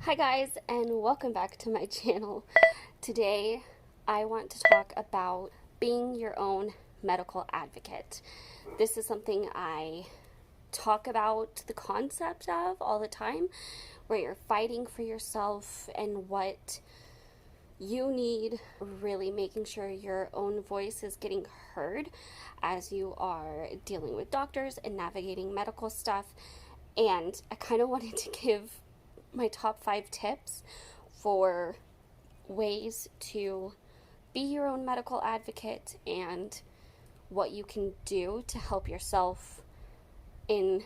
Hi guys, and welcome back to my channel. Today I want to talk about being your own medical advocate. This is something I talk about the concept of all the time, where you're fighting for yourself and what you need, really making sure your own voice is getting heard as you are dealing with doctors and navigating medical stuff. And I kind of wanted to give my top 5 tips for ways to be your own medical advocate and what you can do to help yourself in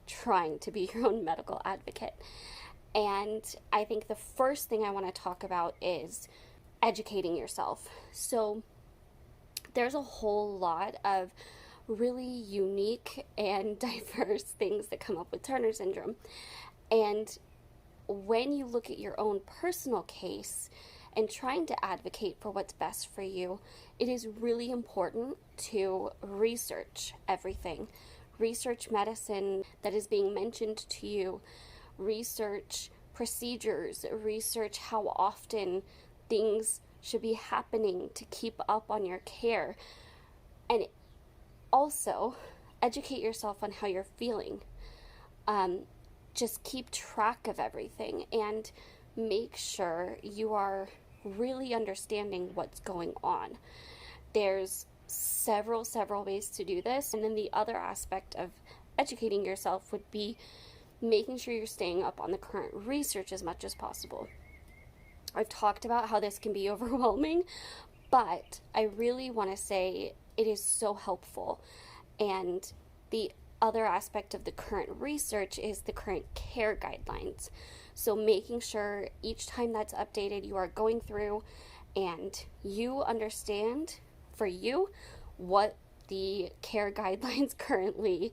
trying to be your own medical advocate. And I think the first thing I want to talk about is educating yourself. So there's a whole lot of really unique and diverse things that come up with Turner syndrome. And when you look at your own personal case and trying to advocate for what's best for you, it is really important to research everything. Research medicine that is being mentioned to you, research procedures, research how often things should be happening to keep up on your care, and also educate yourself on how you're feeling. Just keep track of everything and make sure you are really understanding what's going on. There's several ways to do this, and then the other aspect of educating yourself would be making sure you're staying up on the current research as much as possible. I've talked about how this can be overwhelming, but I really want to say it is so helpful. And the other aspect of the current research is the current care guidelines. So making sure each time that's updated, you are going through and you understand for you what the care guidelines currently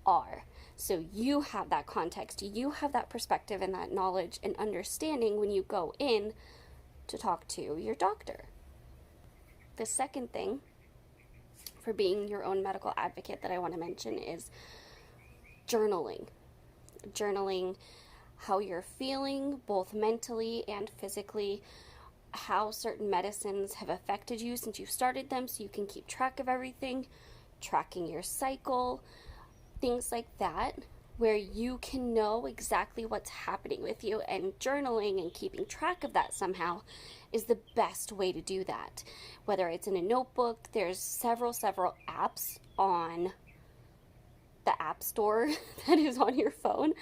are. So you have that context, you have that perspective and that knowledge and understanding when you go in to talk to your doctor. The second thing for being your own medical advocate that I want to mention is journaling. Journaling how you're feeling, both mentally and physically, how certain medicines have affected you since you started them so you can keep track of everything, tracking your cycle, things like that, where you can know exactly what's happening with you, and journaling and keeping track of that somehow is the best way to do that. Whether it's in a notebook, there's several apps on the app store that is on your phone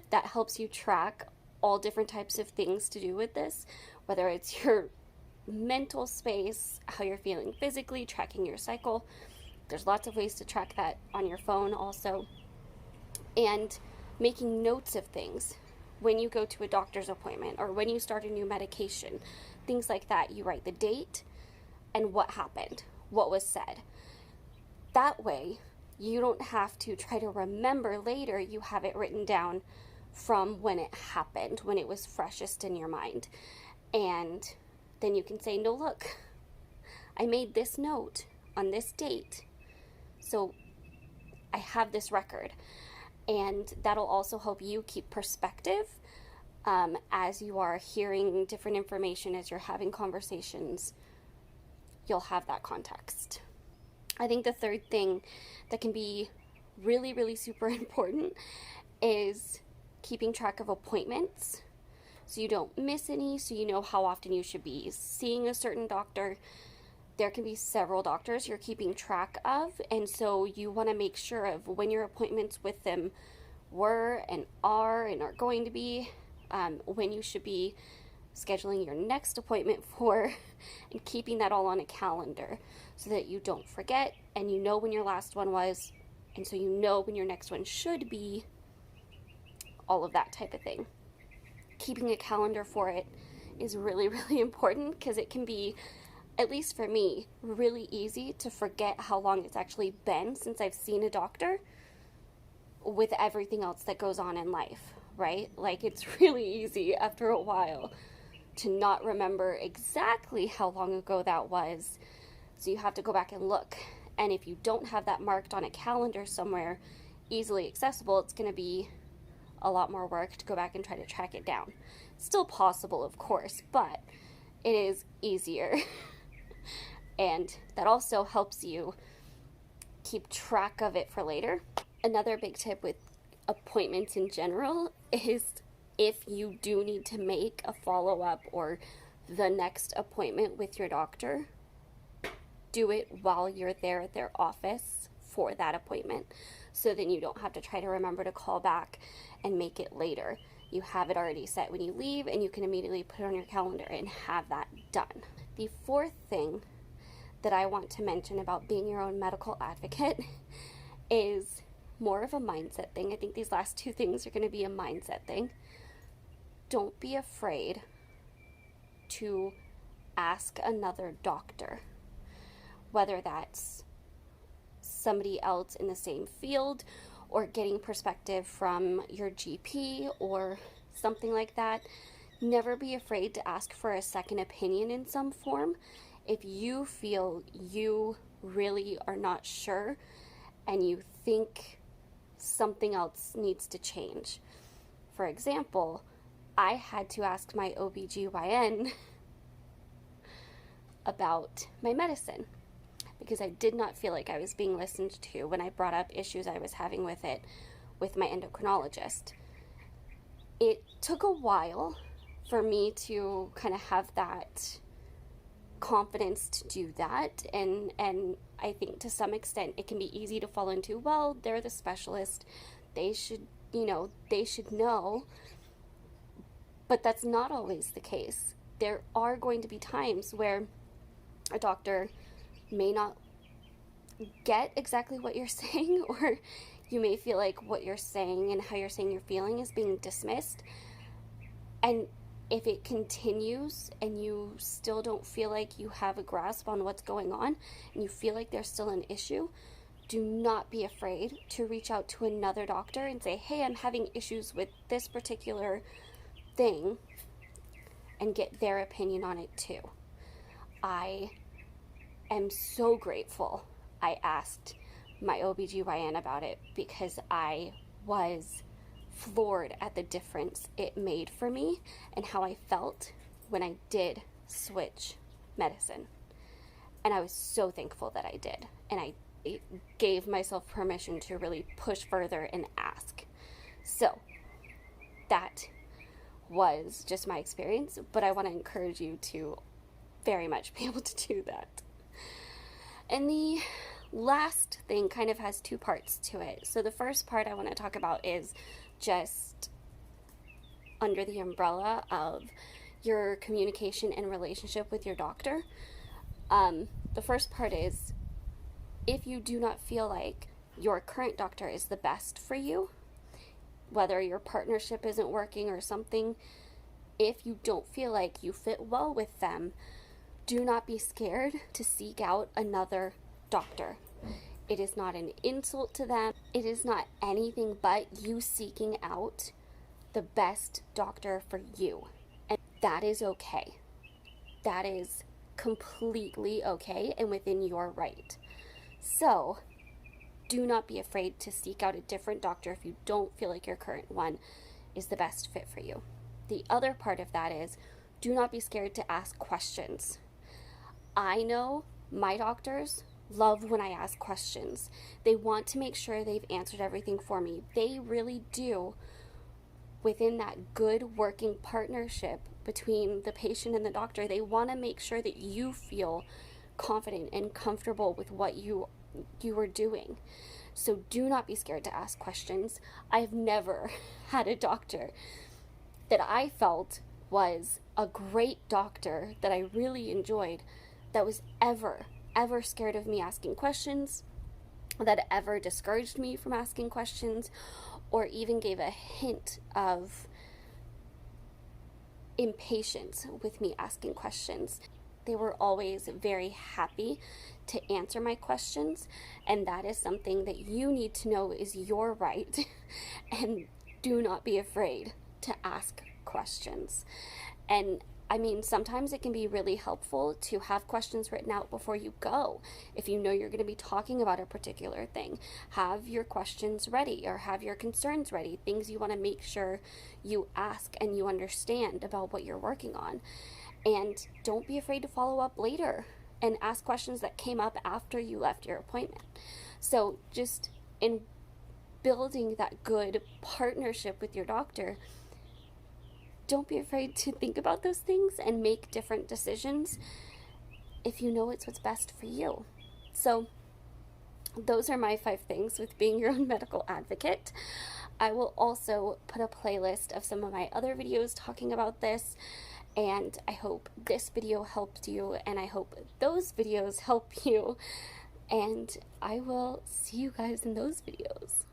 that helps you track all different types of things to do with this, whether it's your mental space, how you're feeling physically, tracking your cycle. There's lots of ways to track that on your phone also. And making notes of things when you go to a doctor's appointment or when you start a new medication, things like that. You write the date and what happened, what was said. That way, you don't have to try to remember later. You have it written down from when it happened, when it was freshest in your mind. And then you can say, no, look, I made this note on this date, so I have this record. And that'll also help you keep perspective as you are hearing different information, as you're having conversations. You'll have that context. I think the third thing that can be really super important is keeping track of appointments so you don't miss any, so you know how often you should be seeing a certain doctor. There can be several doctors you're keeping track of, and so you want to make sure of when your appointments with them were and are going to be, when you should be scheduling your next appointment for, and keeping that all on a calendar so that you don't forget and you know when your last one was, and so you know when your next one should be, all of that type of thing. Keeping a calendar for it is really important, because it can be, at least for me, really easy to forget how long it's actually been since I've seen a doctor with everything else that goes on in life, right? Like, it's really easy after a while to not remember exactly how long ago that was. So you have to go back and look. And if you don't have that marked on a calendar somewhere easily accessible, it's going to be a lot more work to go back and try to track it down. Still possible, of course, but it is easier. And that also helps you keep track of it for later. Another big tip with appointments in general is if you do need to make a follow-up or the next appointment with your doctor, do it while you're there at their office for that appointment. So then you don't have to try to remember to call back and make it later. You have it already set when you leave, and you can immediately put it on your calendar and have that done. The fourth thing that I want to mention about being your own medical advocate is more of a mindset thing. I think these last two things are going to be a mindset thing. Don't be afraid to ask another doctor, whether that's somebody else in the same field or getting perspective from your GP or something like that. Never be afraid to ask for a second opinion in some form. If you feel you really are not sure and you think something else needs to change. For example, I had to ask my OBGYN about my medicine because I did not feel like I was being listened to when I brought up issues I was having with it with my endocrinologist. It took a while for me to kind of have that confidence to do that, and I think to some extent it can be easy to fall into, well, they're the specialist, they should know, but that's not always the case. There are going to be times where a doctor may not get exactly what you're saying, or you may feel like what you're saying and how you're saying you're feeling is being dismissed. And if it continues and you still don't feel like you have a grasp on what's going on and you feel like there's still an issue, do not be afraid to reach out to another doctor and say, hey, I'm having issues with this particular thing, and get their opinion on it too. I am so grateful I asked my OBGYN about it, because I was floored at the difference it made for me and how I felt when I did switch medicine. And I was so thankful that I did. And I gave myself permission to really push further and ask. So that was just my experience, but I want to encourage you to very much be able to do that. And the last thing kind of has two parts to it. So the first part I want to talk about is just under the umbrella of your communication and relationship with your doctor. The first part is, if you do not feel like your current doctor is the best for you, whether your partnership isn't working or something, if you don't feel like you fit well with them, do not be scared to seek out another doctor. It is not an insult to them. It is not anything but you seeking out the best doctor for you. And that is okay. That is completely okay and within your right. So, do not be afraid to seek out a different doctor if you don't feel like your current one is the best fit for you. The other part of that is, do not be scared to ask questions. I know my doctors love when I ask questions. They want to make sure they've answered everything for me. They really do. Within that good working partnership between the patient and the doctor, they want to make sure that you feel confident and comfortable with what you are doing. So do not be scared to ask questions. I've never had a doctor that I felt was a great doctor that I really enjoyed that was ever scared of me asking questions, that ever discouraged me from asking questions, or even gave a hint of impatience with me asking questions. They were always very happy to answer my questions, and that is something that you need to know is your right. And do not be afraid to ask questions. And I mean, sometimes it can be really helpful to have questions written out before you go. If you know you're going to be talking about a particular thing, have your questions ready or have your concerns ready, things you want to make sure you ask and you understand about what you're working on. And don't be afraid to follow up later and ask questions that came up after you left your appointment. So, just in building that good partnership with your doctor, don't be afraid to think about those things and make different decisions if you know it's what's best for you. So, those are my 5 things with being your own medical advocate. I will also put a playlist of some of my other videos talking about this, and I hope this video helped you, and I hope those videos help you, and I will see you guys in those videos.